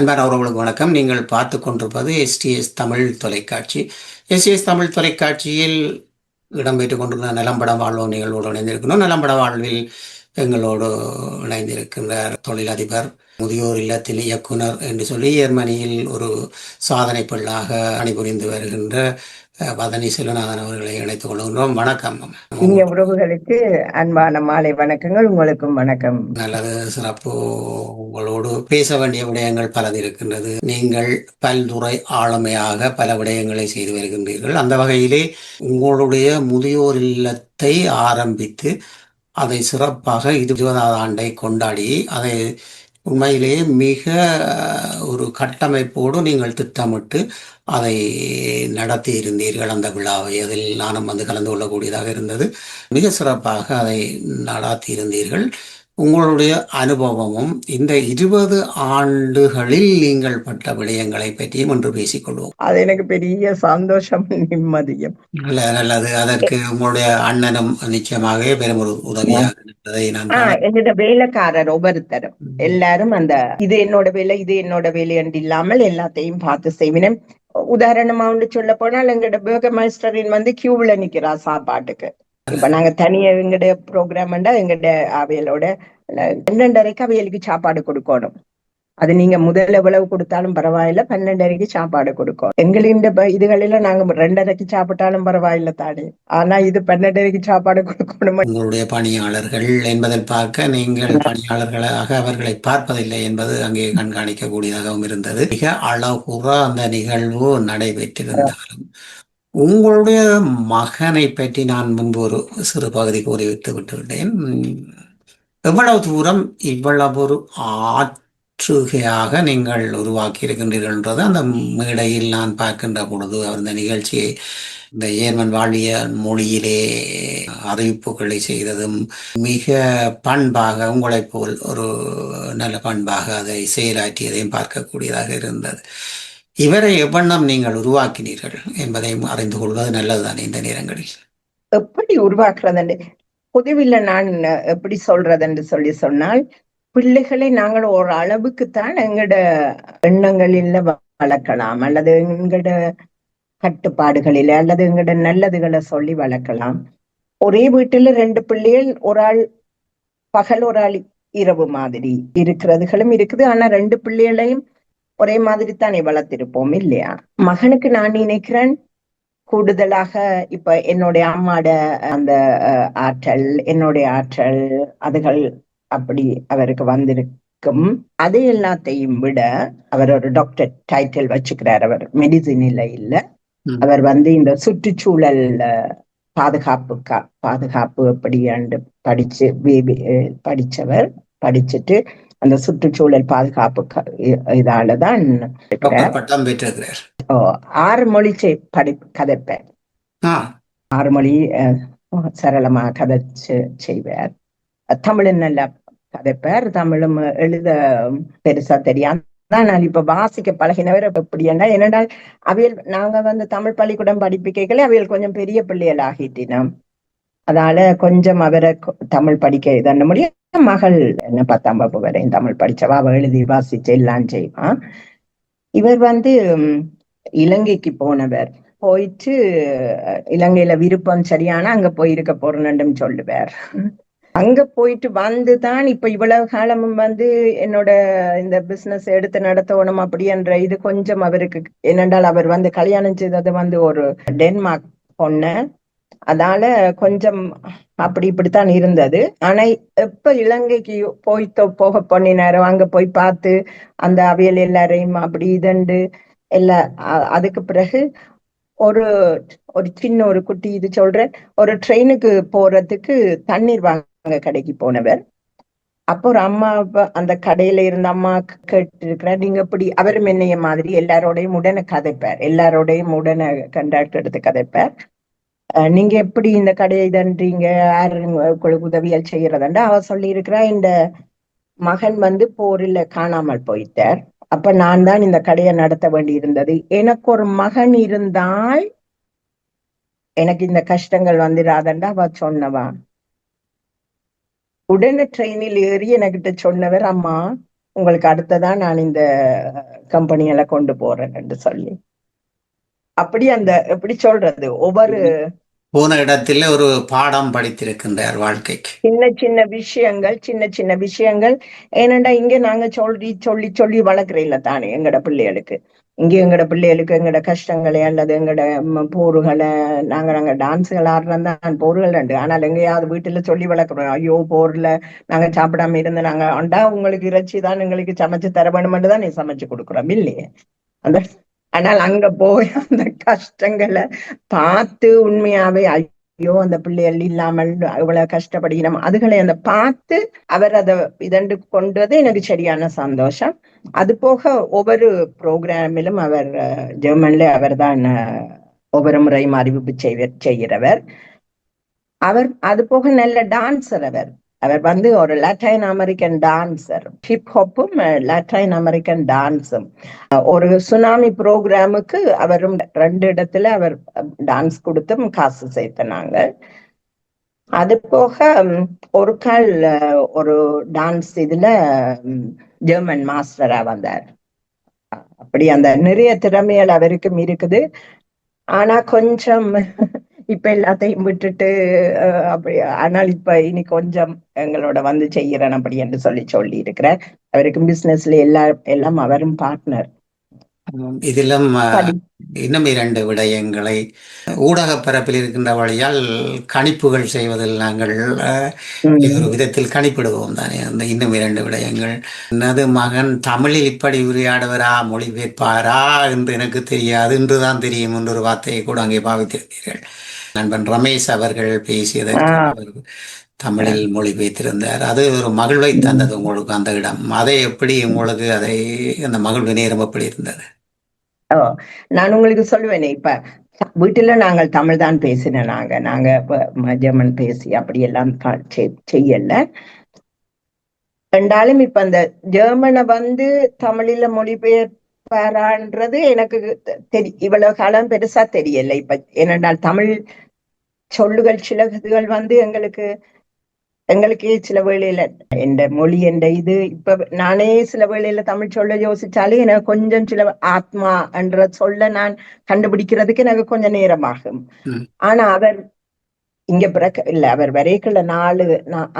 அன்பான உறவுகளுக்கு வணக்கம். நீங்கள் பார்த்து கொண்டிருப்பது எஸ்டிஎஸ் தமிழ் தொலைக்காட்சி. எஸ்டிஎஸ் தமிழ் தொலைக்காட்சியில் இடம்பெற்றுக் கொண்டிருந்த நலம்பட வாழ்வு நிகழ்வோடு இணைந்திருக்கணும். நலம்பட வாழ்வில் எங்களோடு இணைந்திருக்கின்ற தொழிலதிபர், முதியோர் இல்லத்தில் இயக்குனர் என்று சொல்லி ஜெர்மனியில் ஒரு சாதனை பெண்ணாக பணிபுரிந்து வருகின்ற வதனி செல்வநாதன் அவர்களை இணைத்துக் கொள்கின்றோம். வணக்கம். இங்க உறவுகளுக்கு அன்பான மாலை வணக்கங்கள். உங்களுக்கும் வணக்கம். நல்லது, சிறப்பு. உங்களோடு பேச வேண்டிய விடயங்கள் பலது இருக்கின்றது. நீங்கள் பல்துறை ஆளுமையாக பல விடயங்களை செய்து வருகின்றீர்கள். அந்த வகையிலே உங்களுடைய முதியோர் இல்லத்தை ஆரம்பித்து அதை சிறப்பாக 20வது ஆண்டை கொண்டாடி அதை உண்மையிலே மிக ஒரு கட்டமைப்போடு நீங்கள் திட்டமிட்டு அதை நடத்தி இருந்தீர்கள். அந்த விழாவை அதில் நானும் வந்து கலந்து கொள்ளக்கூடியதாக இருந்தது. மிக சிறப்பாக அதை நடாத்தி இருந்தீர்கள். உங்களுடைய அனுபவமும் இந்த 20 ஆண்டுகளில் நீங்கள் பட்ட விடயங்களை பற்றியும் ஒன்று பேசிக்கொள்வோம். அது எனக்கு பெரிய சந்தோஷம், நிம்மதியும். நல்லது. அதற்கு உங்களுடைய அண்ணனும் நிச்சயமாக பெரும் ஒரு உதவியாக இருந்ததை நான் எங்கிட்ட வேலைக்காரர் ஒவ்வொருத்தரும் எல்லாரும் அந்த இது என்னோட வேலை இது என்னோட வேலை என்று இல்லாமல் எல்லாத்தையும் பார்த்து செய்வினேன். உதாரணமா ஒன்று சொல்ல போனால் எங்கட பேர்கர் மைஸ்டரின் வந்து கியூவில் நிக்கிறா சாப்பாட்டுக்கு. இப்ப நாங்க தனியா எங்கட ப்ரோக்ராம் எங்கட அவையலோட 12:30 அவையலுக்கு சாப்பாடு கொடுக்கணும். அது நீங்க முதல் எவ்வளவு கொடுத்தாலும் பரவாயில்ல, 12:30 சாப்பாடு கொடுக்கும். எங்களின் இதுகளில நாங்க 2:30 சாப்பிட்டாலும் பரவாயில்ல தானே, ஆனா இது 12:30 சாப்பாடு கொடுக்கணும். உங்களுடைய பணியாளர்கள் என்பதில் பார்க்க நீங்கள் பணியாளர்களாக அவர்களை பார்ப்பதில்லை என்பது அங்கே கண்காணிக்க கூடியதாகவும் இருந்தது. மிக அழகுற அந்த நிகழ்வு நடைபெற்றிருந்தாலும் உங்களுடைய மகனை பற்றி நான் முன்பு ஒரு சிறு பகுதி கூறிவிட்டு விட்டுவிட்டேன். எவ்வளவு தூரம் இவ்வளவு ஒரு ஆற்றுகையாக நீங்கள் உருவாக்கி இருக்கின்றீர்கள் என்றது அந்த மேடையில் நான் பார்க்கின்ற பொழுது அந்த நிகழ்ச்சியை இந்த ஏர்மன் வாழிய மொழியிலே அறிவிப்புகளை செய்ததும் மிக பண்பாக உங்களைப் போல் ஒரு நல்ல பண்பாக அதை செயலாற்றியதையும் பார்க்கக்கூடியதாக இருந்தது. இவரை எவ்வண்ணம் நீங்கள் உருவாக்கினீர்கள் என்பதையும் அறிந்து கொள்வது நல்லதுதான் இந்த நேரங்களில். எப்படி உருவாக்குறது பொதுவில் நான் எப்படி சொல்றது என்று சொன்னால், பிள்ளைகளை நாங்கள் ஒரு அளவுக்குத்தான் எங்கட எண்ணங்களில் வளர்க்கலாம், அல்லது எங்கட கட்டுப்பாடுகளில அல்லது எங்கட நல்லதுகளை சொல்லி வளர்க்கலாம். ஒரே வீட்டுல 2 பிள்ளைகள், ஒரு ஆள் பகல் ஒரு ஆள் இரவு மாதிரி இருக்கிறதுகளும் இருக்குது. ஆனா 2 பிள்ளைகளையும் ஒரே மாதிரி தானே வளர்த்திருப்போம் இல்லையா? மகனுக்கு நான் நினைக்கிறேன் கூடுதலாக இப்ப என்னுடைய அம்மாட அந்த ஆற்றல், என்னுடைய ஆற்றல், அதுகள் அப்படி அவருக்கு வந்திருக்கும். அது எல்லாத்தையும் விட அவர் ஒரு டாக்டர் டைட்டில் வச்சுக்கிறார். அவர் மெடிசின் இல்ல, அவர் வந்து இந்த சுற்றுச்சூழல் பாதுகாப்பு எப்படி படிச்சவர். படிச்சுட்டு அந்த சுற்றுச்சூழல் பாதுகாப்பு இதாலதான் 6 மொழி கதைப்பேன். 6 மொழி சரளமா கதைச்சு செய்வார். தமிழும் நல்லா கதைப்பார். தமிழும் எழுத பெருசா தெரியும். நான் இப்ப வாசிக்க பழகினவர் எப்படி என்னென்றால் அவையல் நாங்க வந்து தமிழ் பள்ளிக்கூடம் படிப்பிக்கைகளே அவையல் கொஞ்சம் பெரிய பிள்ளைகள் ஆகிட்டினோம். அதால கொஞ்சம் அவரை தமிழ் படிக்க இதண்ண முடியும். மகள் என்ன 10ஆம் வகுப்பு வரையும் தமிழ் படிச்சவா, அவ எழுதி வாசிச்சு எல்லாம் செய்வான். இவர் வந்து இலங்கைக்கு போனவர். போயிட்டு இலங்கையில விருப்பம் சரியான அங்க போய் இருக்க போறேன்னு சொல்லுவார். அங்க போயிட்டு வந்துதான் இப்ப இவ்வளவு காலமும் வந்து என்னோட இந்த பிசினஸ் எடுத்து நடத்தணும் அப்படி என்ற இது கொஞ்சம் அவருக்கு என்னென்றால் அவர் வந்து கல்யாணம் செய்தது வந்து ஒரு டென்மார்க் பொண்ணு. அதால கொஞ்சம் அப்படி இப்படித்தான் இருந்தது. ஆனா எப்ப இலங்கைக்கு போக பண்ணினாரோ அங்க போய் பார்த்து அந்த அவியல் எல்லாரையும் அப்படி இதண்டு எல்லாம் அதுக்கு பிறகு ஒரு சின்ன ஒரு குட்டி இது சொல்றேன். ஒரு ட்ரெயினுக்கு போறதுக்கு தண்ணீர் வாங்க கடைக்கு போனவர். அப்போ ஒரு அம்மா அந்த கடையில இருந்த அம்மா கேட்டு இருக்கிறார், நீங்க இப்படி அவரும் என்னைய மாதிரி எல்லாரோடையும் உடனே கதைப்பார், எல்லாரோடையும் உடனே கண்டாக்ட் எடுத்து கதைப்பார். நீங்க எப்படி இந்த கடையை தன்றீங்க, யாரு உங்களுக்கு உதவியல் செய்யறதுண்டு அவ சொல்லி இருக்கிறா. இந்த மகன் வந்து போரில் காணாமல் போயிட்டார். அப்ப நான் தான் இந்த கடையை நடத்த வேண்டி இருந்தது. எனக்கு ஒரு மகன் இருந்தால் எனக்கு இந்த கஷ்டங்கள் வந்துடாதண்டா அவ சொன்னவா. உடனே ட்ரெயினில் ஏறி எனக்கிட்ட சொன்னவர், அம்மா உங்களுக்கு அடுத்ததான் நான் இந்த கம்பெனியில கொண்டு போறேன் என்று சொல்லி அப்படி அந்த எப்படி சொல்றது ஒவ்வொரு போன இடத்துல ஒரு பாடம் படித்திருக்கின்றார் வாழ்க்கைக்கு. சின்ன சின்ன விஷயங்கள் ஏனண்டா இங்க நாங்க சொல்லி சொல்லி சொல்லி வளர்க்குறீங்கள தானே எங்கட பிள்ளைகளுக்கு இங்கே எங்கட பிள்ளைகளுக்கு எங்கட கஷ்டங்களை அல்லது எங்கட போர்களை நாங்க டான்ஸுகள் ஆடுறோம் தான் போர்கள் உண்டு ஆனால் எங்கேயாவது வீட்டுல சொல்லி வளர்க்குறோம் ஐயோ போர்ல நாங்க சாப்பிடாம இருந்து நாங்க அண்டா உங்களுக்கு இறைச்சி தான் எங்களுக்கு சமைச்சு தர வேணுமென்று தான் நீ சமைச்சு கொடுக்குறோம் இல்லையே அந்த ஆனால் அங்க போய் அந்த கஷ்டங்களை பார்த்து உண்மையாவே ஐயோ அந்த பிள்ளைகள் இல்லாமல் இவ்வளவு கஷ்டப்படுகிறோம் அதுகளை அந்த பார்த்து அவர் அதை இதண்டு கொண்டது எனக்கு சரியான சந்தோஷம். அது போக ஒவ்வொரு ப்ரோக்ராமிலும் அவர் ஜெர்மன்ல அவர் தான் ஒவ்வொரு முறையும் அறிவிப்பு செய்கிறவர். அவர் அது போக நல்ல டான்சர் அவர் அவர் வந்து ஒரு லாட்டின் அமெரிக்கன் டான்சர் ஹிப்ஹாப்பும் லாட்டின் அமெரிக்கன் டான்ஸும் ஒரு சுனாமி ப்ரோக்ராமுக்கு அவரும் 2 இடத்துல அவர் டான்ஸ் கொடுத்தும் காசு சேர்த்தனாங்க. அது போக ஒரு கால் ஒரு டான்ஸ் இதுல ஜெர்மன் மாஸ்டரா வந்தார். அப்படி அந்த நிறைய திறமைகள் அவருக்கும் இருக்குது. ஆனா கொஞ்சம் இப்ப எல்லாத்தையும் விட்டுட்டு அப்படி ஆனால் இப்ப இனி கொஞ்சம் எங்களோட வந்து செய்யறேன் அப்படி என்று சொல்லி இருக்கிறார். அவருக்கும் பிசினஸ்ல எல்லாம் அவரும் பார்ட்னர். இதிலும் இன்னும் 2 விடயங்களை ஊடக பரப்பில் இருக்கின்ற வழியால் கணிப்புகள் செய்வதில் நாங்கள் ஒரு விதத்தில் கணிப்பிடுவோம் தானே. அந்த இன்னும் 2 விடயங்கள் எனது மகன் தமிழில் இப்படி உரையாடுவரா மொழிபெயர்ப்பாரா என்று எனக்கு தெரியாது என்றுதான் தெரியும் என்ற ஒரு வார்த்தையை கூட அங்கே பாவித்திருந்தீர்கள். நண்பன் ரமேஷ் அவர்கள் பேசியதற்கு தமிழில் மொழிபெயர்த்திருந்தார். அது ஒரு மகிழ்வை தந்தது உங்களுக்கு அந்த இடம். அதை எப்படி உங்களுக்கு அதை அந்த மகிழ்வு நேரம் எப்படி இருந்தது? நான் உங்களுக்கு சொல்லுவேனே இப்ப வீட்டுல நாங்கள் தமிழ் தான் பேசினோம். நாங்க ஜெர்மன் பேசி அப்படியெல்லாம் செய்யல. ரெண்டாலும் இப்ப அந்த ஜெர்மனை வந்து தமிழில மொழிபெயர்ப்பாரான்றது எனக்கு இவ்வளவு காலம் பெருசா தெரியல. இப்ப ஏனென்றால் தமிழ் சொல்லுகள் சிலதுகள் வந்து எங்களுக்கே சில வேளையில என்ற மொழி என்ற இது இப்ப நானே சில வேளையில தமிழ் சொல்ல யோசிச்சாலே எனக்கு கொஞ்சம் சில ஆத்மா என்ற சொல்ல நான் கண்டுபிடிக்கிறதுக்கு எனக்கு கொஞ்சம் நேரமாகும். ஆனா அவர் இங்க இல்ல அவர் வரைக்குள்ள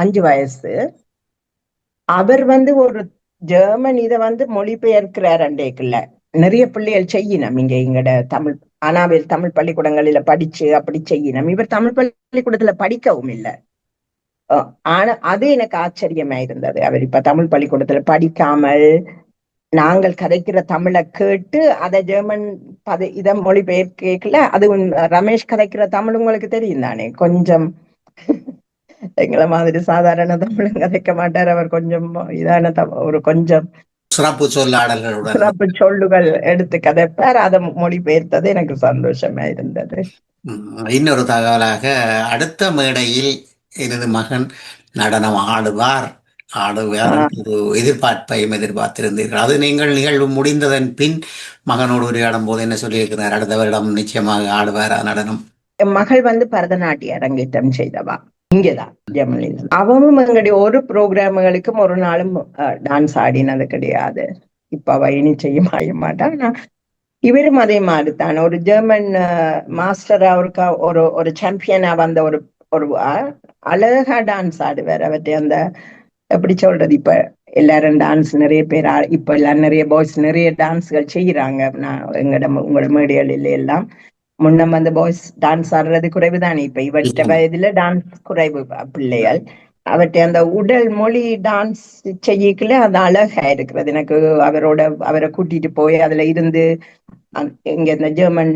5 வயசு அவர் வந்து ஒரு ஜெர்மன் இதை வந்து மொழிபெயர்க்கிறார். அண்டேக்குள்ள நிறைய பிள்ளைகள் செய்யணும் இங்க எங்கட தமிழ் ஆனாவில் தமிழ் பள்ளிக்கூடங்களில படிச்சு அப்படி செய்யணும். இவர் தமிழ் பள்ளிக்கூடத்துல படிக்கவும் இல்லை. ஆனா அது எனக்கு ஆச்சரியமா இருந்தது. அவர் இப்ப தமிழ் பள்ளிக்கூடத்துல படிக்காமல் நாங்கள் கதைக்கிற தமிழை கேட்டு அதை ஜெர்மன் இதை மொழிபெயர்க்கல. அது ரமேஷ் கதைக்கிற தமிழ் உங்களுக்கு தெரியும் தானே. கொஞ்சம் எங்களை மாதிரி சாதாரண தமிழும் கதைக்க மாட்டார். அவர் கொஞ்சம் இதான ஒரு கொஞ்சம் சிறப்பு சொல்லுகள் எடுத்து கதைப்பார். அதை மொழிபெயர்த்தது எனக்கு சந்தோஷமா இருந்தது. இன்னொரு தகவலாக அடுத்த மேடையில் எனது மகன் நடனம் ஆடுவார் ஒரு எதிர்பார்ப்பையும் எதிர்பார்த்திருந்தீர்கள். அது நீங்கள் நிகழ்வு முடிந்ததன் பின் மகனோடு உரையாடும் போது என்ன சொல்லியிருக்கிறார்? அடுத்த வருடம் நிச்சயமாக ஆடுவாரா நடனம்? என் மகள் வந்து பரதநாட்டிய அரங்கேற்றம் செய்தவா இங்கேதான் ஜெர்மனியில். அவனும் எங்களுடைய ஒரு ப்ரோக்ராம்களுக்கும் ஒரு நாளும் டான்ஸ் ஆடினது கிடையாது. இப்ப அவ இனி செய்ய மாட்டான். இவரும் அதே மாதிரிதான் ஒரு ஜெர்மன் மாஸ்டரா ஒரு சாம்பியனா வந்த ஒரு அழகா டான்ஸ் ஆடுவார். அவற்றை அந்த எப்படி சொல்றது இப்ப எல்லாரும் டான்ஸ் நிறைய பேர் இப்ப எல்லாம் நிறைய பாய்ஸ் நிறைய டான்ஸ்கள் செய்யறாங்க. உங்களோட மேடைகளில் எல்லாம் முன்ன வந்து பாய்ஸ் டான்ஸ் ஆடுறது குறைவுதானே. இப்ப இவற்ற வயதுல டான்ஸ் குறைவு பிள்ளைகள். அவற்றை அந்த உடல் மொழி டான்ஸ் செய்யக்குள்ள அது அழகா இருக்கிறது. எனக்கு அவரை கூட்டிட்டு போய் அதுல இருந்து இங்க இந்த ஜெர்மன்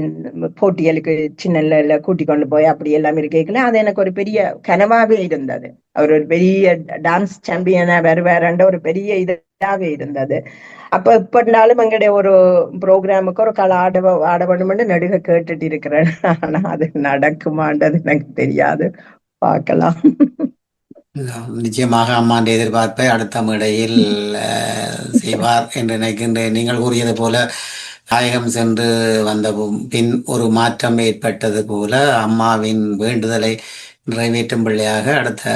போட்டிகளுக்கு சின்ன கூட்டி கொண்டு போய் அப்படி எல்லாம் இருக்கல. அது எனக்கு ஒரு பெரிய கனவாவே இருந்தது. அவர் ஒரு பெரிய டான்ஸ் சாம்பியனா வருவாருன்ற ஒரு பெரிய இதாவே இருந்தது. அப்ப இப்ப இருந்தாலும் எங்களுடைய ஒரு ப்ரோக்ராமுக்கு ஒரு கால ஆட வேணும்னு நடுக கேட்டுட்டு இருக்கிறேன். ஆனா அது நடக்குமான்றது எனக்கு தெரியாது. பார்க்கலாம். நிச்சயமாக அம்மாண்ட எதிர்பார்ப்பை அடுத்த மேடையில் செய்வார் என்று நினைக்கின்றேன். நீங்கள் கூறியது போல தாயகம் சென்று வந்த பின் ஒரு மாற்றம் ஏற்பட்டது போல அம்மாவின் வேண்டுதலை நிறைவேற்றும் பிள்ளையாக அடுத்த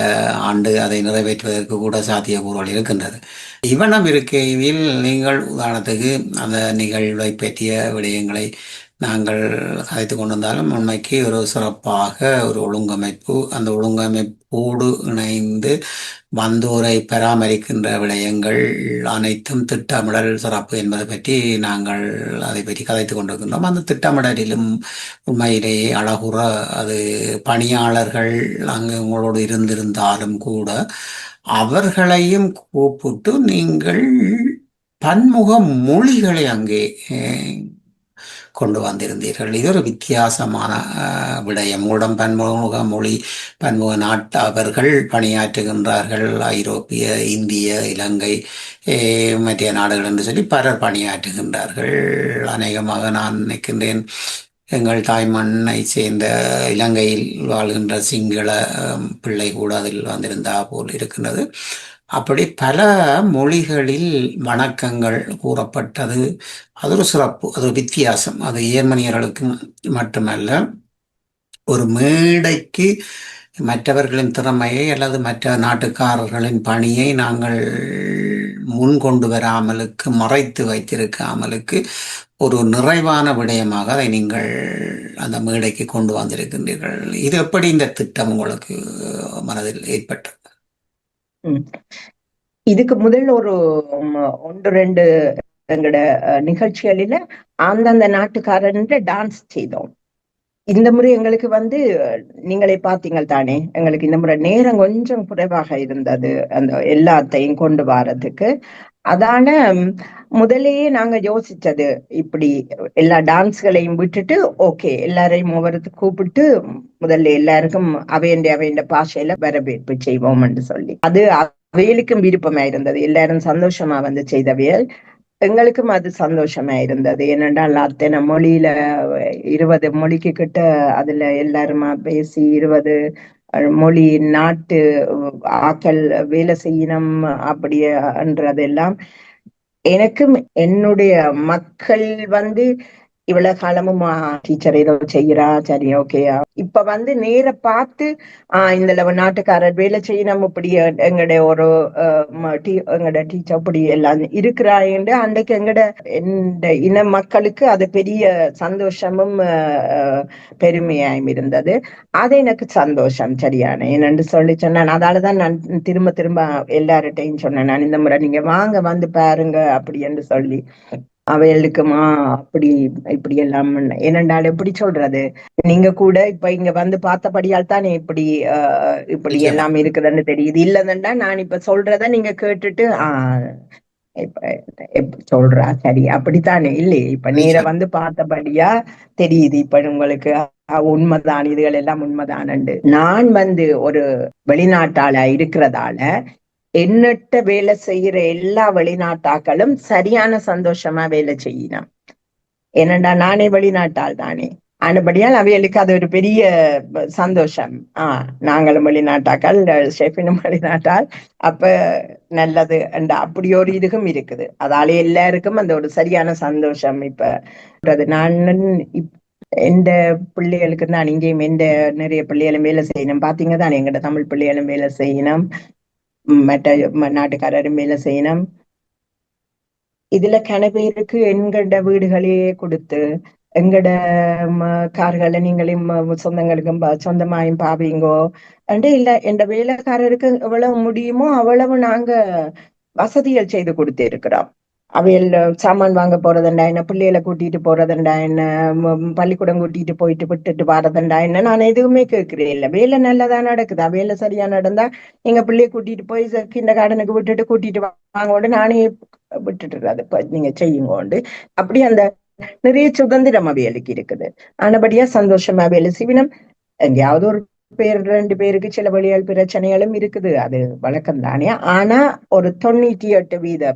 ஆண்டு அதை நிறைவேற்றுவதற்கு கூட சாத்தியக்கூறுகள் இருக்கின்றது. இவனம் இருக்கையில் நீங்கள் உதாரணத்துக்கு அந்த நிகழ்வை பற்றிய விடயங்களை நாங்கள் கதைத்து கொண்டிருந்தாலும் உண்மைக்கு ஒரு சிறப்பாக ஒரு ஒழுங்கமைப்பு, அந்த ஒழுங்கமைப்போடு இணைந்து வந்தோரை பராமரிக்கின்ற விடயங்கள் அனைத்தும் திட்டமிடல் சிறப்பு என்பதை பற்றி நாங்கள் அதை பற்றி கதைத்து கொண்டிருக்கின்றோம். அந்த திட்டமிடலிலும் உண்மையிலேயே அழகுற அது பணியாளர்கள் அங்கு உங்களோடு இருந்திருந்தாலும் கூட அவர்களையும் கூப்பிட்டு நீங்கள் பன்முக மொழிகளை அங்கே கொண்டு வந்திருந்தீர்கள். இது ஒரு வித்தியாசமான விடயம். உங்களிடம் பன்முக மொழி, பன்முக நாட்டவர்கள் பணியாற்றுகின்றார்கள். ஐரோப்பிய, இந்திய, இலங்கை, மற்ற நாடுகள் என்று சொல்லி பலர் பணியாற்றுகின்றார்கள். அநேகமாக நான் நினைக்கின்றேன் எங்கள் தாய்மண்ணை சேர்ந்த இலங்கையில் வாழ்கின்ற சிங்கள பிள்ளை கூட அதில் வந்திருந்தா போல் இருக்கின்றது. அப்படி பல மொழிகளில் வணக்கங்கள் கூறப்பட்டது. அது ஒரு சிறப்பு, அது ஒரு வித்தியாசம். அது ஏர்மனியர்களுக்கு மட்டுமல்ல, ஒரு மேடைக்கு மற்றவர்களின் திறமையை அல்லது மற்ற நாட்டுக்காரர்களின் பணியை நாங்கள் முன்கொண்டு வராமலுக்கு, மறைத்து வைத்திருக்காமலுக்கு ஒரு நிறைவான விடயமாக அதை நீங்கள் அந்த மேடைக்கு கொண்டு வந்திருக்கின்றீர்கள். இது எப்படி இந்த திட்டம் உங்களுக்கு மனதில் ஏற்பட்டது? இதுக்கு முதல் ஒரு 1-2 எங்கட நிகழ்ச்சிகளில அந்தந்த நாட்டுக்காரன் டான்ஸ் செய்தோம். இந்த முறை எங்களுக்கு நீங்களே பார்த்தீங்கள் தானே, எங்களுக்கு இந்த முறை நேரம் கொஞ்சம் குறைவாக இருந்தது அந்த எல்லாத்தையும் கொண்டு வரதுக்கு. அதான முதலேயே நாங்க யோசிச்சது, இப்படி எல்லா டான்ஸ்களையும் விட்டுட்டு ஓகே எல்லாரையும் ஒவ்வொருத்து கூப்பிட்டு முதல்ல எல்லாருக்கும் அவையண்ட பாஷையில வரவேற்பு செய்வோம் என்று சொல்லி, அது அவையலுக்கும் விருப்பமா இருந்தது. எல்லாரும் சந்தோஷமா செய்தவியல், எங்களுக்கும் அது சந்தோஷமா இருந்தது. ஏனென்றால் அத்தனை மொழியில 20 மொழிக்கு கிட்ட அதுல எல்லாருமா பேசி 20 மொழி நாட்டு ஆக்கள் வேலை செய்யணும் அப்படியேன்றதெல்லாம் எனக்கும் என்னுடைய மக்கள் இவ்வளவு காலமும் டீச்சர் ஏதோ செய்யறா, சரி ஓகே, இப்ப நேர பார்த்து இந்த நாட்டுக்காரர் வேலை செய்யணும் இப்படி எங்கட ஒரு எங்கட டீச்சர் இப்படி எல்லாம் இருக்கிறாண்டு அன்றைக்கு எந்த இன மக்களுக்கு அது பெரிய சந்தோஷமும் பெருமையாயும் இருந்தது. அது எனக்கு சந்தோஷம் சரியான என்னன்னு சொல்லி சொன்னேன். அதாலதான் நான் திரும்ப திரும்ப எல்லார்ட்டையும் சொன்னேன், நான் இந்த முறை நீங்க வாங்க பாருங்க அப்படி என்று சொல்லி. அவைகளுக்குமா அப்படி இப்படி எல்லாம் என்னண்டால் எப்படி சொல்றது, நீங்க கூட இப்ப இங்க பார்த்தபடியால் தானே இப்படி எல்லாம் இருக்குதுன்னு தெரியுது. இல்லதுண்டா நான் இப்ப சொல்றத நீங்க கேட்டுட்டு இப்ப சொல்றா சரி அப்படித்தானே இல்லையே, இப்ப நேர பார்த்தபடியா தெரியுது இப்ப உங்களுக்கு உண்மைதான், இதுகள் எல்லாம் உண்மைதான். நான் ஒரு வெளிநாட்டாள இருக்கிறதால என்னட்ட வேலை செய்யற எல்லா வெளிநாட்டாக்களும் சரியான சந்தோஷமா வேலை செய்யணும். ஏனண்டா நானே வெளிநாட்டால் தானே, ஆனபடியால் அவைகளுக்கு அது ஒரு பெரிய சந்தோஷம். நாங்களும் வெளிநாட்டாக்கள், ஷெஃபினும் வெளிநாட்டால், அப்ப நல்லது அப்படி ஒரு இதுவும் இருக்குது. அதால எல்லாருக்கும் அந்த ஒரு சரியான சந்தோஷம். இப்ப நான் எந்த பிள்ளைகளுக்கு தான் இங்கேயும் எந்த நிறைய பிள்ளைகளும் வேலை செய்யணும். பாத்தீங்க தான் எங்கட தமிழ் பிள்ளைகளும் வேலை செய்யணும், மற்ற நாட்டுக்காரரும் வேலை செய்யணும். இதுல கணவருக்கு எங்கட வீடுகளையே கொடுத்து எங்கட கார்களை நீங்களையும் சொந்தங்களுக்கும் சொந்தமாயும் பாவீங்கோ இல்ல, எந்த வேலைக்காரருக்கு எவ்வளவு முடியுமோ அவ்வளவு நாங்க வசதிகள் செய்து கொடுத்து இருக்கிறோம். அவையில் சாமான் வாங்க போறதுண்டா என்ன, பிள்ளைகளை கூட்டிட்டு போறதுண்டா என்ன, பள்ளிக்கூடம் கூட்டிட்டு போயிட்டு விட்டுட்டு வரதுண்டா என்ன, நான் எதுவுமே கேட்கிறேன் இல்லை. வேலை நல்லதான் நடக்குதா, வேலை சரியா நடந்தா எங்க பிள்ளைய கூட்டிட்டு போய் கிண்ட கார்டனுக்கு விட்டுட்டு கூட்டிட்டு வாங்கோண்டு நானே விட்டுட்டுறது நீங்க செய்யுங்கோண்டு. அப்படி அந்த நிறைய சுதந்திரம் அவைகளுக்கு இருக்குது. ஆனபடியா சந்தோஷமா வேலை செய்வினம். எங்கேயாவது ஒரு 2 பேருக்கு சில வழிகள் பிரச்சனைகளும் இருக்குது, அது வழக்கம் தானே. ஆனா ஒரு 98%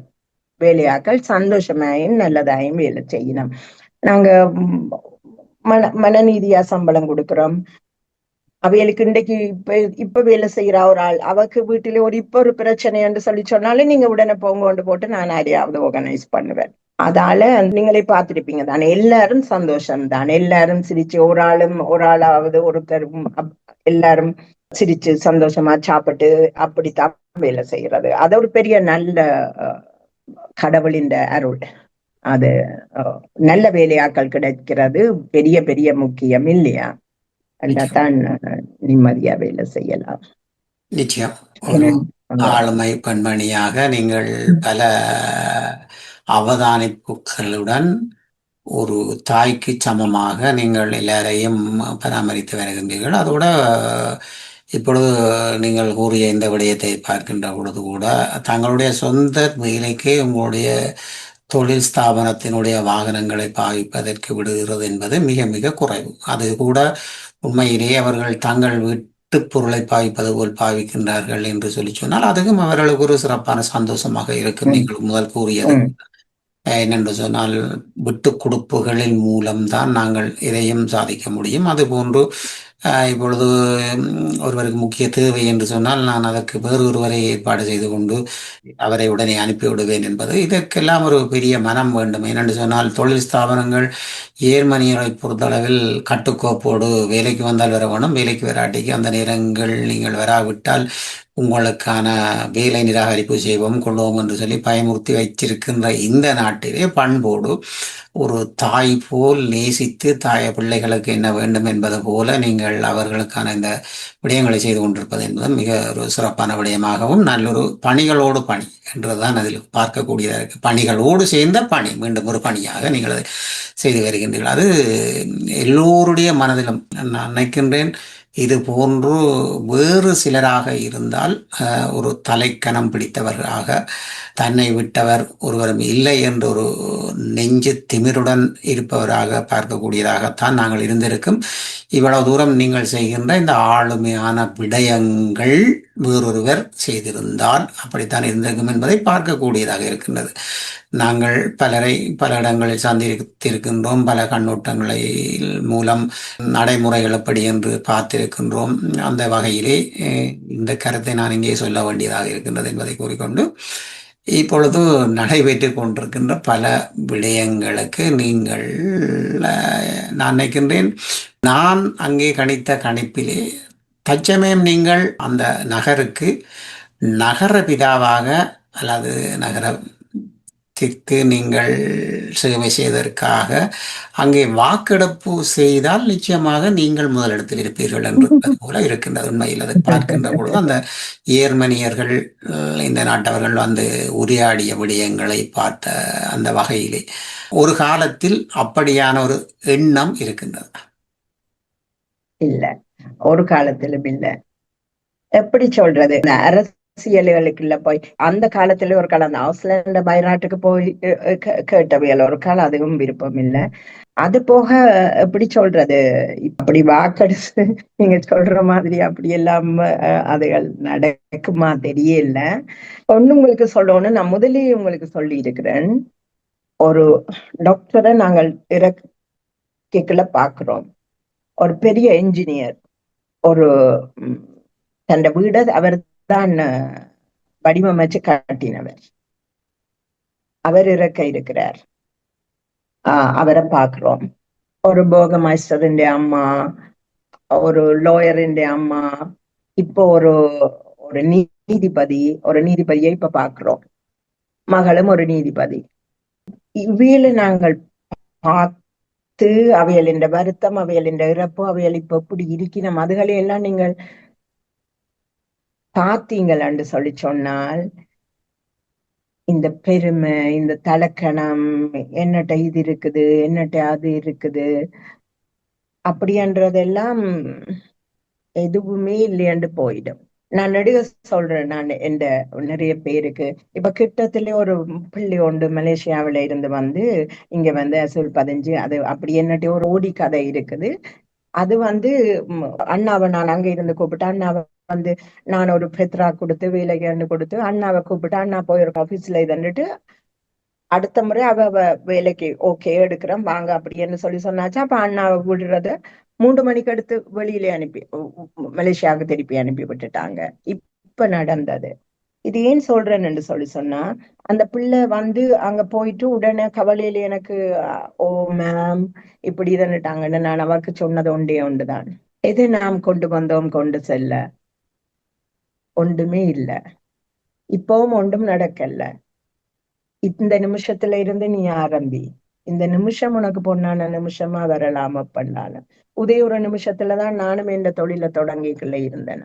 வேலையாக்கள் சந்தோஷமாயும் நல்லதாயும் வேலை செய்யணும். நாங்க மனநீதியா சம்பளம் கொடுக்கிறோம். அவைகளுக்கு இன்றைக்கு இப்ப வேலை செய்யற ஒரு ஆள் அவக்கு வீட்டில ஒரு பிரச்சனை என்று சொல்லி சொன்னாலும் நீங்க உடனே போங்க போட்டு நான் யாரையாவது ஆர்கனைஸ் பண்ணுவேன். அதால நீங்களே பார்த்திருப்பீங்க தானே, எல்லாரும் சந்தோஷம் தான், எல்லாரும் சிரிச்சு ஒரு ஆளாவது ஒருத்தரும் எல்லாரும் சிரிச்சு சந்தோஷமா சாப்பிட்டு அப்படித்தான் வேலை செய்யறது. அது ஒரு பெரிய நல்ல கடவுளின் அருள். அது நல்ல வேலையாக்கள் கிடைக்கிறது பெரிய பெரிய முக்கியம் இல்லையா? தான் நிம்மதியா வேலை செய்யலாம். நிச்சயம் ஒரு ஆளுமை பெண்மணியாக நீங்கள் பல அவதானிப்புகளுடன் ஒரு தாய்க்கு சமமாக நீங்கள் எல்லாரையும் பராமரித்து வருகின்றீர்கள். அதோட இப்பொழுது நீங்கள் கூறிய இந்த விடயத்தை பார்க்கின்ற பொழுது கூட தங்களுடைய சொந்த வேலைக்கு உங்களுடைய தொழில் ஸ்தாபனத்தினுடைய வாகனங்களை பாவிப்பதற்கு விடுகிறது என்பது மிக மிக குறைவு. அது கூட உண்மையிலேயே அவர்கள் தங்கள் வீட்டு பொருளை பாவிப்பது போல் பாவிக்கின்றார்கள் என்று சொல்லி சொன்னால் அதுவும் அவர்களுக்கு ஒரு சிறப்பான சந்தோஷமாக இருக்கும். நீங்கள் முதல் கூறியது என்னென்று சொன்னால் விட்டு கொடுப்புகளின் மூலம்தான் நாங்கள் இதையும் சாதிக்க முடியும். அதுபோன்று இப்பொழுது ஒருவருக்கு முக்கிய தேவை என்று சொன்னால் நான் அதற்கு வேறு ஒருவரை ஏற்பாடு செய்து கொண்டு அவரை உடனே அனுப்பிவிடுவேன் என்பது இதற்கெல்லாம் ஒரு பெரிய மனம் வேண்டும். ஏனென்று சொன்னால் தொழில் ஸ்தாபனங்கள் ஏர்மனியரை பொறுத்தளவில் கட்டுக்கோப்போடு வேலைக்கு வந்தால் வர வேணும், வேலைக்கு வராட்டிக்கு அந்த நேரங்கள் நீங்கள் வராவிட்டால் உங்களுக்கான வேலை நிராகரிப்பு செய்வோம் கொள்வோம் என்று சொல்லி பயமுறுத்தி வைத்திருக்கின்ற இந்த நாட்டிலே பண்போடு ஒரு தாய் போல் நேசித்து பிள்ளைகளுக்கு என்ன வேண்டும் என்பது போல நீங்கள் அவர்களுக்கான இந்த விடயங்களை செய்து கொண்டிருப்பது என்பது மிக ஒரு சிறப்பான விடயமாகவும் நல்லொரு பணிகளோடு பணி என்றுதான் அதில் பார்க்கக்கூடியதாக இருக்கு. பணிகளோடு சேர்ந்த பணி மீண்டும் ஒரு பணியாக நீங்கள் அதை செய்து வருகின்றீர்கள். அது எல்லோருடைய மனதிலும் நான் நினைக்கின்றேன். இது போன்று வேறு சிலராக இருந்தால் ஒரு தலைக்கணம் பிடித்தவராக தன்னை விட்டவர் ஒருவரும் இல்லை என்ற ஒரு நெஞ்சு திமிருடன் இருப்பவராக பார்க்கக்கூடியதாகத்தான் நாங்கள் இருந்திருக்கும். இவ்வளவு தூரம் நீங்கள் செய்கின்ற இந்த ஆளுமையான விடயங்கள் வேறொருவர் செய்திருந்தால் அப்படித்தான் இருந்திருக்கும் என்பதை பார்க்கக்கூடியதாக இருக்கின்றது. நாங்கள் பலரை பல இடங்களில் சந்தித்திருக்கின்றோம். பல கண்ணோட்டங்களை மூலம் நடைமுறைகள் எப்படி என்று பார்த்திருக்கின்றோம். அந்த வகையிலே இந்த கருத்தை நான் இங்கே சொல்ல வேண்டியதாக இருக்கின்றது என்பதை கூறிக்கொண்டு இப்பொழுது நடைபெற்று கொண்டிருக்கின்ற பல விடயங்களுக்கு நீங்கள் நான் நினைக்கின்றேன் நான் அங்கே கணித்த கணிப்பிலே தற்சமயம் நீங்கள் அந்த நகருக்கு நகர பிதாவாக அல்லது நகரத்திற்கு நீங்கள் சேவை செய்வதற்காக அங்கே வாக்கெடுப்பு செய்தால் நிச்சயமாக நீங்கள் முதலிடத்தில் இருப்பீர்கள் என்பது போல இருக்கின்றது. உண்மையில் அதை பார்க்கின்ற பொழுது அந்த ஏர்மனியர்கள் இந்த நாட்டவர்கள் வந்து உரையாடிய விடயங்களை பார்த்த அந்த வகையிலே ஒரு காலத்தில் அப்படியான ஒரு எண்ணம் இருக்கின்றது. இல்ல, ஒரு காலத்திலும் இல்ல. எப்படி சொல்றது, அரசியல்களுக்குள்ள போய் அந்த காலத்துல ஒரு காலம் அந்த ஆஸ்திரேலிய பயநாட்டுக்கு போய் கேட்டவையில் ஒரு காலம் அதுவும் விருப்பம் இல்லை. அது போக எப்படி சொல்றது, இப்படி வாக்கெடுத்து நீங்க சொல்ற மாதிரி அப்படி எல்லாம் அதுகள் நடக்குமா தெரியல. ஒண்ணு உங்களுக்கு சொல்லணும்னு நான் முதலே உங்களுக்கு சொல்லி இருக்கிறேன். ஒரு டாக்டரை நாங்கள் இறக்கைக்குள்ள பாக்குறோம். ஒரு பெரிய என்ஜினியர் ஒரு தன் வீட அவர் தான் வடிவமைச்சு காட்டினவர். அவர் இறக்க இருக்கிறார். அவரை பார்க்கிறோம். ஒரு போகமாஸ்டரின் அம்மா, ஒரு லாயரின் அம்மா, இப்போ ஒரு நீதிபதியை இப்ப பார்க்கிறோம். மகளும் ஒரு நீதிபதி. இவ்வியல நாங்கள் பார்த்து அவையலின் வருத்தம், அவையலின் இறப்பு, அவையல் இப்ப எப்படி இருக்கிறோம் அதுகளை எல்லாம் நீங்கள் பார்த்தீங்களான்னு சொல்லி சொன்னால் இந்த பெருமை, இந்த தலக்கணம், என்னட்ட இது இருக்குது, என்னட்ட அது இருக்குது அப்படின்றதெல்லாம் எதுவுமே இல்லையாண்டு போயிடும். நான் நெடுக சொல்றேன். நான் எந்த நிறைய பேருக்கு இப்ப கிட்டத்திலே ஒரு பிள்ளை உண்டு மலேசியாவில இருந்து வந்து இங்க வந்து அசூல் 15 அது அப்படி என்னட்டு ஒரு ஓடி கதை இருக்குது. அது வந்து அண்ணாவை நான் அங்க இருந்து கூப்பிட்டு அண்ணாவை வந்து நான் ஒரு பெத்ரா கொடுத்து வேலைக்கு கொடுத்து அண்ணாவை கூப்பிட்டு அண்ணா போய் ஒரு ஆபீஸ்ல இதன்னுட்டு அடுத்த முறை அவ வேலைக்கு ஓகே எடுக்கிறேன் வாங்க அப்படின்னு சொல்லி சொன்னாச்சு. அப்ப அண்ணாவை விடுறத 3 மணிக்கு அடுத்து வெளியிலே அனுப்பி மலேசியாவுக்கு திருப்பி அனுப்பி விட்டுட்டாங்க. இப்ப நடந்தது. இது ஏன் சொல்றேன்னு சொல்லி சொன்னா அந்த பிள்ளை வந்து அங்க போயிட்டு உடனே கவலையில எனக்கு ஓ மேம் இப்படி இதன்னுட்டாங்கன்னு நான் அவருக்கு சொன்னது ஒன்றே ஒன்றுதான். எதை நாம் கொண்டு வந்தோம் கொண்டு செல்ல? ஒன்றுமே இல்லை. இப்பவும் ஒன்றும் நடக்கல. இந்த நிமிஷத்துல இருந்து நீ ஆரம்பி. இந்த நிமிஷம் உனக்கு பொண்ணான நிமிஷமா வரலாம். பண்ணாலும் ஒரு நிமிஷத்துலதான் நானும் இந்த தொழிலை தொடங்கிக்குள்ள இருந்தேன்.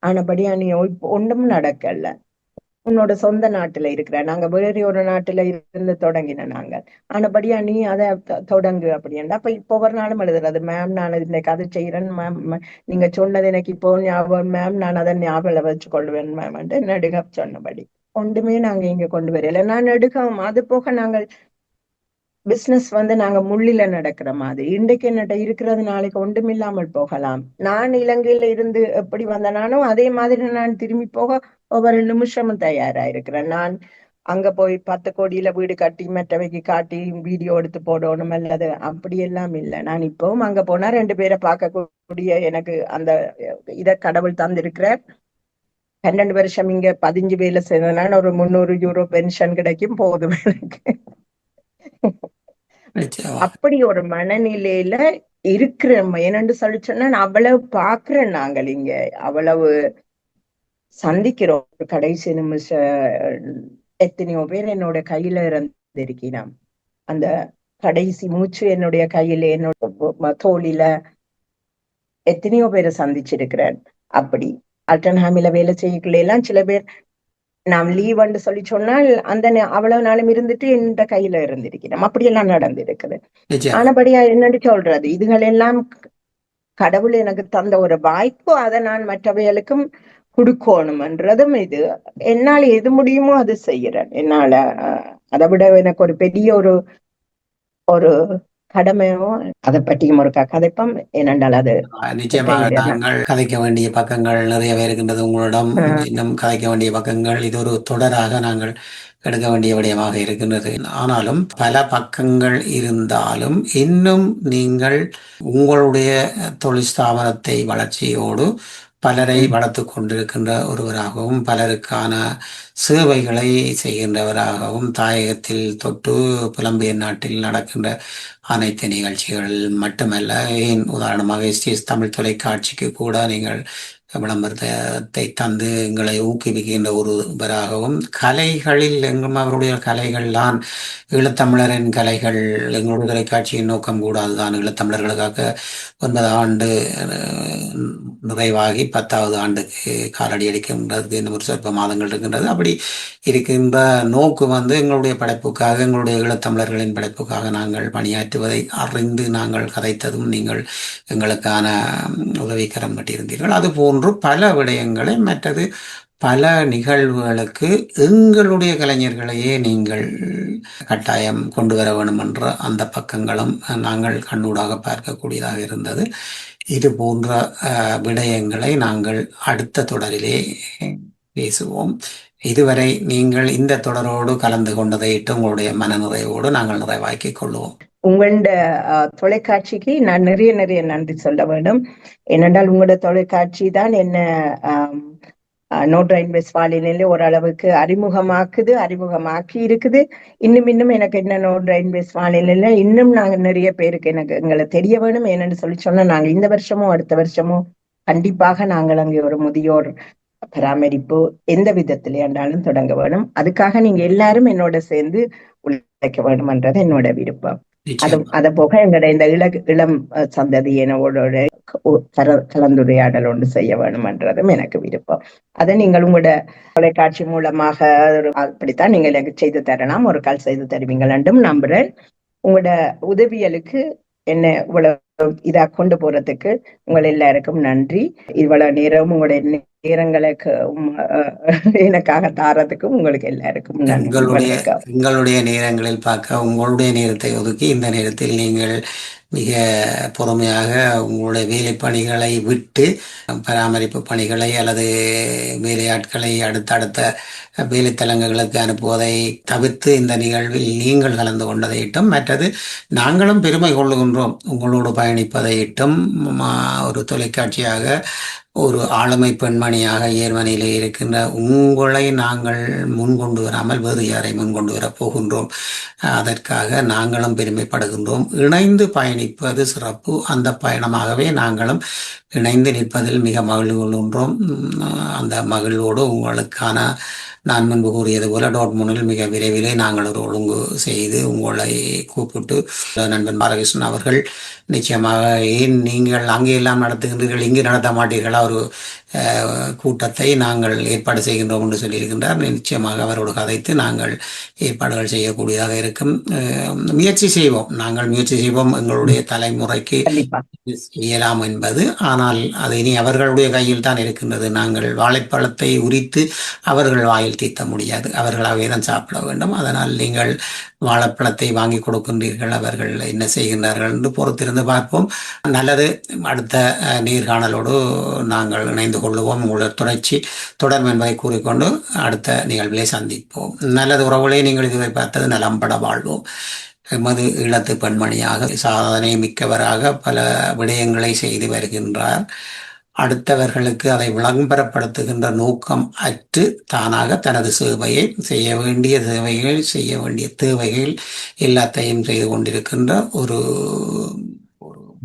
ஆனபடியா நீ ஒன்றும் நடக்கல. உன்னோட சொந்த நாட்டுல இருக்கிற, நாங்க வேற ஒரு நாட்டுல இருந்து தொடங்கின நாங்க. ஆனபடியா நீ அதை தொடங்கு அப்படின்னா. அப்ப இப்போ ஒரு நாளும் எழுதுறது, மேம் நான் இன்னைக்கு அதை செய்யறேன் மேம், நீங்க சொன்னது எனக்கு இப்போ ஞாபகம் மேம், நான் அதை ஞாபகம் வச்சு கொள்வேன் மேம் நெடுக சொன்னபடி ஒன்றுமே நாங்க இங்க கொண்டு வரல. நான் நெடுகவும் அது போக நாங்கள் பிசினஸ் நாங்க முள்ளில நடக்கிற மாதிரி. இன்றைக்கு என்னட்ட இருக்கிறது நாளைக்கு ஒன்றுமில்லாமல் போகலாம். நான் இலங்கையில இருந்து எப்படி வந்தனாலும் அதே மாதிரி நான் திரும்பி போக ஒவ்வொரு நிமிஷமும் தயாரா இருக்கிறேன். நான் அங்க போய் 10 கோடியில வீடு கட்டி மற்றவைக்கு காட்டி வீடியோ எடுத்து போடணும் அல்லது அப்படியெல்லாம் இல்லை. நான் இப்பவும் அங்க போனா 2 பேரை பார்க்கக்கூடிய எனக்கு அந்த இதை கடவுள் தந்திருக்கிற. 12 வருஷம் இங்க 15 வேலை செய்தனால ஒரு 300 யூரோ பென்ஷன் கிடைக்கும், போதும் எனக்கு. அப்படி ஒரு மனநிலையில இருக்கிற என்னன்னு சொல்லி சொன்னா, அவ்வளவு பாக்குறேன். நாங்கள் இங்க அவ்வளவு சந்திக்கிறோம். கடைசி நிமிஷம் எத்தனையோ பேர் என்னோட கையில இருந்திருக்கிறோம். அந்த கடைசி மூச்சு என்னுடைய கையில, என்னோட தோழில எத்தனையோ பேரை சந்திச்சிருக்கிறேன். அப்படி அல்டன்ஹாமில வேலை செய்யக்குள்ள எல்லாம் சில பேர் நாம் லீவ்ன்னு சொல்லி சொன்னால் அந்த அவ்வளவு நாளும் இருந்துட்டு எந்த கையில இருந்திருக்கிறோம். அப்படியெல்லாம் நடந்திருக்குது. ஆனபடியா என்னன்னு சொல்றது, இதுகள் எல்லாம் கடவுள் எனக்கு தந்த ஒரு வாய்ப்பு. அதை நான் மற்றவைகளுக்கும் கொடுக்கணும்ன்றதும் இது. என்னால் எது முடியுமோ அது செய்யறேன். என்னால அதை விட எனக்கு ஒரு பெரிய ஒரு கடமையோ அதை பற்றியும் ஒரு கதைப்பம் என்னென்றால் அது நிச்சயமாக நாங்கள் கதைக்க வேண்டிய பக்கங்கள் நிறையவே இருக்கின்றது உங்களிடம். இன்னும் கதைக்க வேண்டிய பக்கங்கள் இது ஒரு தொடராக நாங்கள் எடுக்க வேண்டிய விடயமாக இருக்கின்றது. ஆனாலும் பல பக்கங்கள் இருந்தாலும் இன்னும் நீங்கள் உங்களுடைய தொழில் ஸ்தாபனத்தை வளர்ச்சியோடு பலரை வளர்த்து கொண்டிருக்கின்ற ஒருவராகவும் பலருக்கான சேவைகளை செய்கின்றவராகவும் தாயகத்தில் தொட்டு புலம்பெயர் நாட்டில் நடக்கின்ற அனைத்து நிகழ்ச்சிகள் மட்டுமல்ல, ஏன் உதாரணமாக எஸ்டிஎஸ் தமிழ் தொலைக்காட்சிக்கு கூட நீங்கள் விளம்பரத்தை தந்து எங்களை ஊக்குவிக்கின்ற ஒருவராகவும் கலைகளில் எங்கும் அவருடைய கலைகள்தான் ஈழத்தமிழரின் கலைகள். எங்களுடைய தொலைக்காட்சியின் நோக்கம் கூட அதுதான். ஈழத்தமிழர்களுக்காக 9 ஆண்டு நிறைவாகி 10வது ஆண்டுக்கு காலடி அடிக்கின்றது. இன்னும் ஒரு சொற்ப மாதங்கள் இருக்கின்றது. அப்படி இருக்கின்ற நோக்கு எங்களுடைய படைப்புக்காக, எங்களுடைய ஈழத்தமிழர்களின் படைப்புக்காக நாங்கள் பணியாற்றுவதை அறிந்து நாங்கள் கதைத்ததும் நீங்கள் எங்களுக்கான உதவிக்கரம் பட்டிருந்தீர்கள். அது போன்று பல விடயங்களை, மற்றது பல நிகழ்வுகளுக்கு எங்களுடைய கலைஞர்களையே நீங்கள் கட்டாயம் கொண்டு வர வேண்டும் என்ற அந்த பக்கங்களும் நாங்கள் கண்ணூடாக பார்க்கக்கூடியதாக இருந்தது. இது போன்ற விடயங்களை நாங்கள் அடுத்த தொடரிலே பேசுவோம். இதுவரை நீங்கள் இந்த தொடரோடு கலந்து கொண்டதையிட்டு உங்களுடைய மனநிறைவோடு நாங்கள் நிறைவாக்கிக் கொள்வோம். உங்களோட தொலைக்காட்சிக்கு நான் நிறைய நன்றி சொல்ல வேண்டும். ஏனென்றால் உங்களோட தொலைக்காட்சி தான் என்ன நோட் இன்வெஸ்ட் வாலினிலே ஓரளவுக்கு அறிமுகமாக்கி இருக்குது. இன்னும் எனக்கு என்ன நோட் இன்வெஸ்ட் வாலினில இன்னும் நாங்க நிறைய பேருக்கு எங்களை தெரிய வேணும். என்னன்னு சொல்லி சொன்னா, நாங்க இந்த வருஷமோ அடுத்த வருஷமோ கண்டிப்பாக நாங்கள் அங்கே ஒரு முதியோர் பராமரிப்பு எந்த விதத்திலே என்றாலும் தொடங்க வேணும். அதுக்காக நீங்க எல்லாரும் என்னோட சேர்ந்து உழைக்க வேணும்ன்றது என்னோட விருப்பம். அதை போக எங்களோட இந்த இளம் சந்ததி என்னோட கலந்துரையாடல் ஒன்று செய்ய வேணும்ன்றதும் எனக்கு விருப்பம். அதை நீங்கள் உங்களோட தொலைக்காட்சி மூலமாக அப்படித்தான் நீங்கள் எனக்கு செய்து தரலாம். ஒரு கால் செய்து தருவீங்கள் என்றும் நம்புறேன். உங்களோட உதவியலுக்கு என்ன இவ்வளவு இதா கொண்டு போறதுக்கு உங்கள் எல்லாருக்கும் நன்றி. இவ்வளவு நேரம் உங்களுடைய நேரங்களுக்கு எனக்காக தாரதுக்கும் உங்களுக்கு எல்லாருக்கும் எங்களுடைய நேரங்களில் பார்க்க உங்களுடைய நேரத்தை ஒதுக்கி இந்த நேரத்தில் நீங்கள் மிக பொறுமையாக உங்களுடைய வேலை பணிகளை விட்டு பராமரிப்பு பணிகளை அல்லது வேலையாட்களை அடுத்தடுத்த வேலைத்தலங்களுக்கு அனுப்புவதை தவிர்த்து இந்த நிகழ்வில் நீங்கள் கலந்து கொண்டதை இட்டும், மற்றது நாங்களும் பெருமை கொள்ளுகின்றோம் உங்களோடு பயணிப்பதை இட்டும். ஒரு தொலைக்காட்சியாக ஒரு ஆளுமை பெண்மணியாக ஜெர்மனியிலே இருக்கின்ற உங்களை நாங்கள் முன்கொண்டு வராமல் வேறு யாரை முன்கொண்டு வரப் போகின்றோம். அதற்காக நாங்களும் பெருமைப்படுகின்றோம். இணைந்து பயணிப்பது சிறப்பு. அந்த பயணமாகவே நாங்களும் இணைந்து நிற்பதில் மிக மகிழ்வு கொள்கின்றோம். அந்த மகிழ்வோடு உங்களுக்கான நான் முன்பு கூறியது போல டோட்முனில் மிக விரைவிலே நாங்கள் ஒரு ஒழுங்கு செய்து உங்களை கூப்பிட்டு நண்பன் பாலகிருஷ்ணன் அவர்கள் நிச்சயமாக ஏன் நீங்கள் அங்கே எல்லாம் நடத்துகின்றீர்கள், இங்கு நடத்த மாட்டீர்களா ஒரு கூட்டத்தை நாங்கள் ஏற்பாடு செய்கின்றோம் என்று சொல்லியிருக்கின்றார். நிச்சயமாக அவரோடு கதைத்து நாங்கள் ஏற்பாடுகள் செய்யக்கூடியதாக இருக்கும். முயற்சி செய்வோம், நாங்கள் முயற்சி செய்வோம் எங்களுடைய தலைமுறைக்கு இயலாம் என்பது. ஆனால் அது இனி அவர்களுடைய கையில் தான் இருக்கின்றது. நாங்கள் வாழைப்பழத்தை உரித்து அவர்கள் வாயில் தீர்த்த முடியாது, அவர்களாகவே தான் சாப்பிட வேண்டும். அதனால் நீங்கள் வாழைப்பழத்தை வாங்கி கொடுக்கின்றீர்கள், அவர்கள் என்ன செய்கின்றார்கள் என்று பொறுத்திருந்து பார்ப்போம். நல்லது. அடுத்த நேர்காணலோடு நாங்கள் இணைந்து கொள்ளுவோம். உங்களுடைய தொடரும் என்பதை கூறிக்கொண்டு அடுத்த நிகழ்விலே சந்திப்போம். நல்லது உறவுகளே, நீங்கள் இதுவரை பார்த்தது நலம்பட வாழ்வோம். எமது ஈழத்து பெண்மணியாக சாதனை மிக்கவராக பல விடயங்களை செய்து வருகின்றார். அடுத்தவர்களுக்கு அதை விளம்பரப்படுத்துகின்ற நோக்கம் அற்று தானாக தனது சேவையை செய்ய வேண்டிய தேவைகள் எல்லாத்தையும் செய்து கொண்டிருக்கின்ற ஒரு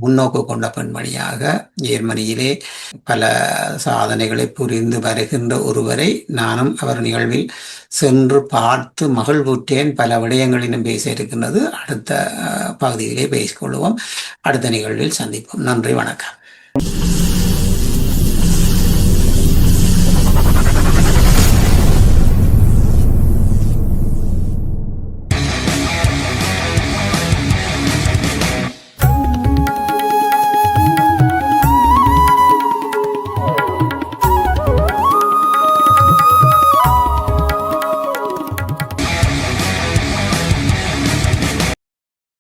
முன்னோக்கு கொண்ட பெண்மணியாக ஜெர்மனியிலே பல சாதனைகளை புரிந்து வருகின்ற ஒருவரை நானும் அவர் நிகழ்வில் சென்று பார்த்து மகிழ்வுற்றேன். பல விடயங்களிலும் பேச இருக்கின்றது. அடுத்த பகுதியிலே பேசிக்கொள்வோம். அடுத்த நிகழ்வில் சந்திப்போம். நன்றி, வணக்கம்.